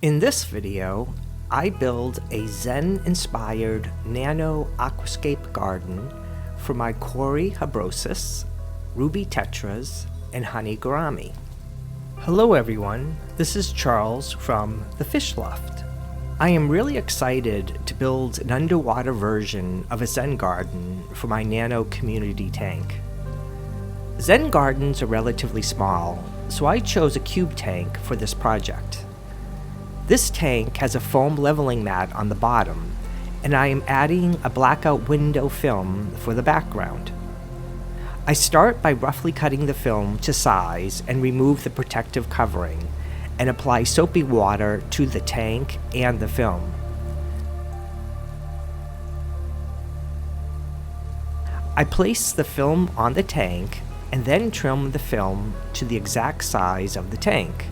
In this video, I build a Zen-inspired Nano aquascape garden for my cory hasbrosus, ruby tetras, and honey gourami. Hello everyone, this is Charles from the FishLoft. I am really excited to build an underwater version of a Zen garden for my Nano community tank. Zen gardens are relatively small, so I chose a cube tank for this project. This tank has a foam leveling mat on the bottom, and I am adding a blackout window film for the background. I start by roughly cutting the film to size and remove the protective covering, and apply soapy water to the tank and the film. I place the film on the tank and then trim the film to the exact size of the tank.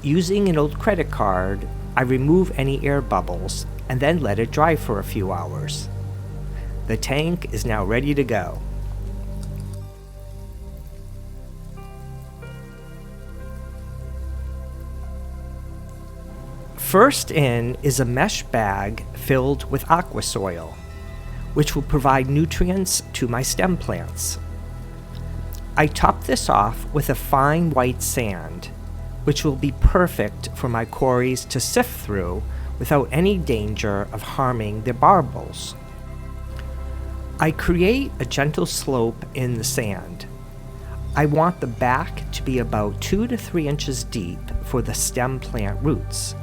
Using an old credit card, I remove any air bubbles and then let it dry for a few hours. The tank is now ready to go. First in is a mesh bag filled with aqua soil, which will provide nutrients to my stem plants. I top this off with a fine white sand, which will be perfect for my cories to sift through without any danger of harming the barbels. I create a gentle slope in the sand. I want the back to be about 2 to 3 inches deep for the stem plant roots,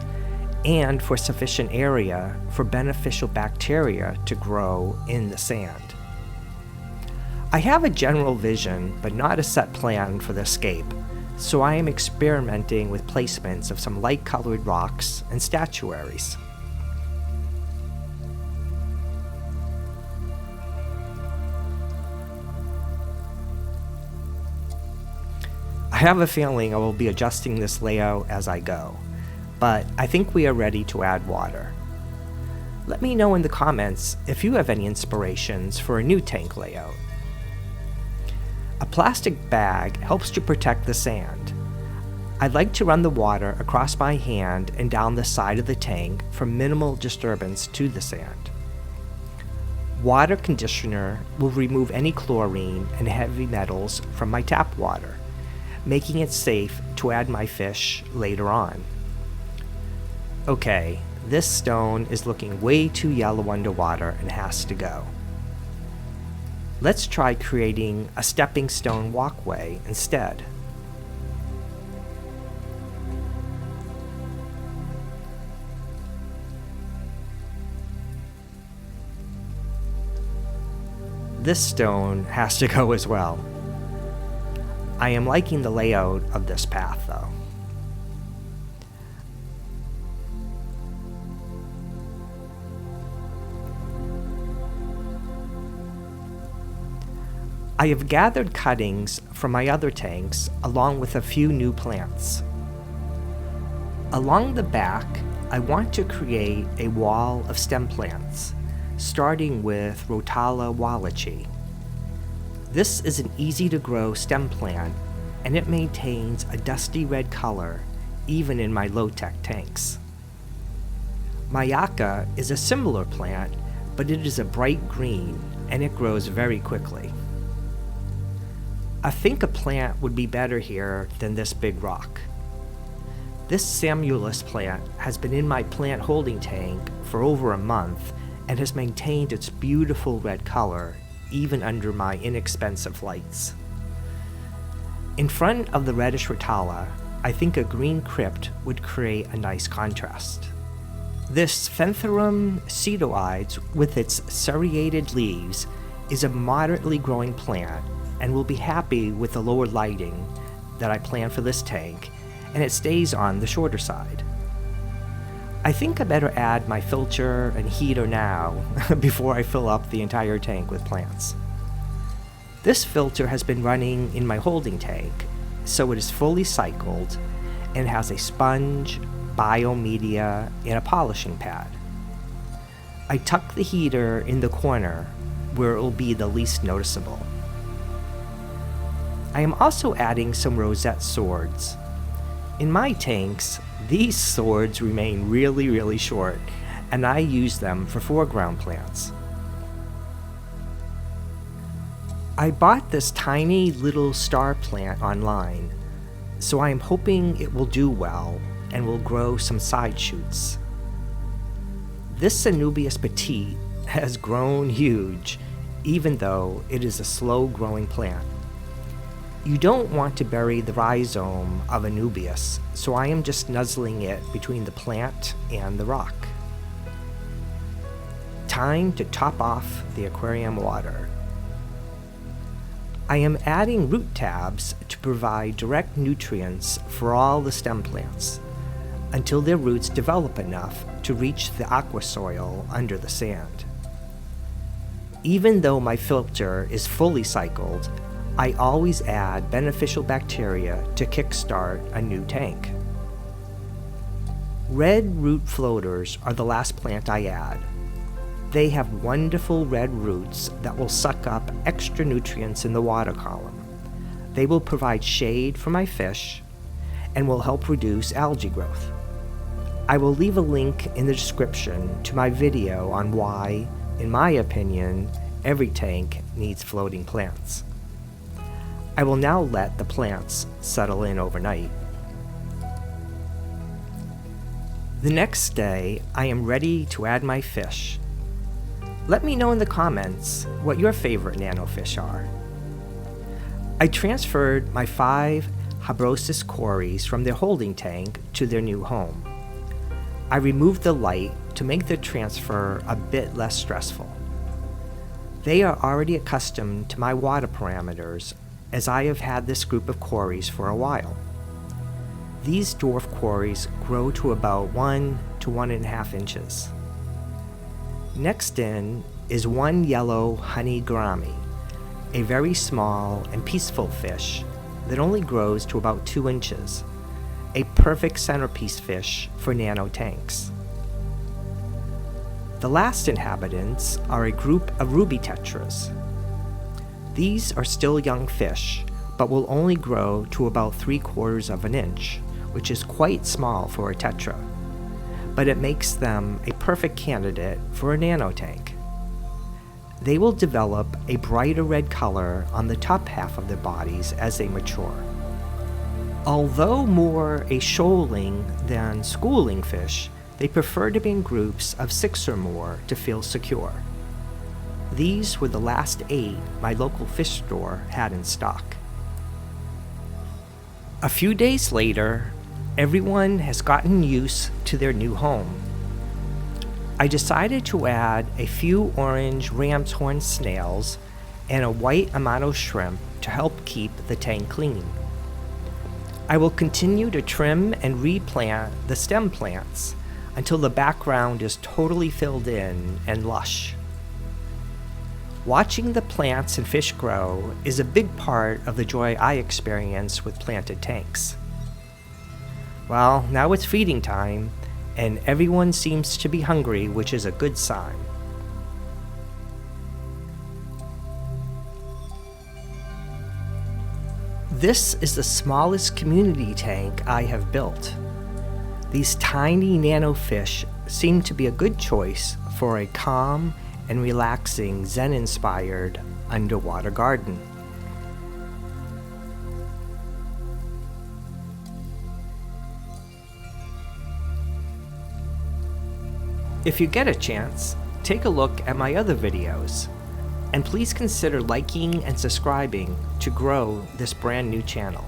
and for sufficient area for beneficial bacteria to grow in the sand. I have a general vision, but not a set plan for the scape, so I am experimenting with placements of some light-colored rocks and statuaries. I have a feeling I will be adjusting this layout as I go, but I think we are ready to add water. Let me know in the comments if you have any inspirations for a new tank layout. A plastic bag helps to protect the sand. I'd like to run the water across my hand and down the side of the tank for minimal disturbance to the sand. Water conditioner will remove any chlorine and heavy metals from my tap water, making it safe to add my fish later on. Okay, this stone is looking way too yellow underwater and has to go. Let's try creating a stepping stone walkway instead. This stone has to go as well. I am liking the layout of this path though. I have gathered cuttings from my other tanks along with a few new plants. Along the back, I want to create a wall of stem plants, starting with Rotala wallachi. This is an easy-to-grow stem plant, and it maintains a dusty red color even in my low-tech tanks. Mayaka is a similar plant, but it is a bright green, and it grows very quickly. I think a plant would be better here than this big rock. This Samuelus plant has been in my plant holding tank for over a month and has maintained its beautiful red color even under my inexpensive lights. In front of the reddish Rotala, I think a green crypt would create a nice contrast. This Phentherum cedoides with its serrated leaves is a moderately growing plant and will be happy with the lower lighting that I plan for this tank, and it stays on the shorter side. I think I better add my filter and heater now before I fill up the entire tank with plants. This filter has been running in my holding tank, so it is fully cycled and has a sponge, biomedia, and a polishing pad. I tuck the heater in the corner where it will be the least noticeable. I am also adding some rosette swords. In my tanks, these swords remain really short, and I use them for foreground plants. I bought this tiny little star plant online, so I am hoping it will do well and will grow some side shoots. This Anubias petite has grown huge, even though it is a slow-growing plant. You don't want to bury the rhizome of Anubias, so I am just nuzzling it between the plant and the rock. Time to top off the aquarium water. I am adding root tabs to provide direct nutrients for all the stem plants until their roots develop enough to reach the aqua soil under the sand. Even though my filter is fully cycled, I always add beneficial bacteria to kickstart a new tank. Red root floaters are the last plant I add. They have wonderful red roots that will suck up extra nutrients in the water column. They will provide shade for my fish and will help reduce algae growth. I will leave a link in the description to my video on why, in my opinion, every tank needs floating plants. I will now let the plants settle in overnight. The next day, I am ready to add my fish. Let me know in the comments what your favorite nano fish are. I transferred my 5 hasbrosus cories from their holding tank to their new home. I removed the light to make the transfer a bit less stressful. They are already accustomed to my water parameters, as I have had this group of cories for a while. These dwarf cories grow to about 1 to 1.5 inches. Next in is one yellow honey gourami, a very small and peaceful fish that only grows to about 2 inches, a perfect centerpiece fish for nano tanks. The last inhabitants are a group of ruby tetras. These are still young fish, but will only grow to about 3/4 of an inch, which is quite small for a tetra, but it makes them a perfect candidate for a nano tank. They will develop a brighter red color on the top half of their bodies as they mature. Although more a shoaling than schooling fish, they prefer to be in groups of 6 or more to feel secure. These were the last 8 my local fish store had in stock. A few days later, everyone has gotten used to their new home. I decided to add a few orange ram's horn snails and a white amano shrimp to help keep the tank clean. I will continue to trim and replant the stem plants until the background is totally filled in and lush. Watching the plants and fish grow is a big part of the joy I experience with planted tanks. Well, now it's feeding time, and everyone seems to be hungry, which is a good sign. This is the smallest community tank I have built. These tiny nano fish seem to be a good choice for a calm and relaxing Zen-inspired underwater garden. If you get a chance, take a look at my other videos, and please consider liking and subscribing to grow this brand new channel.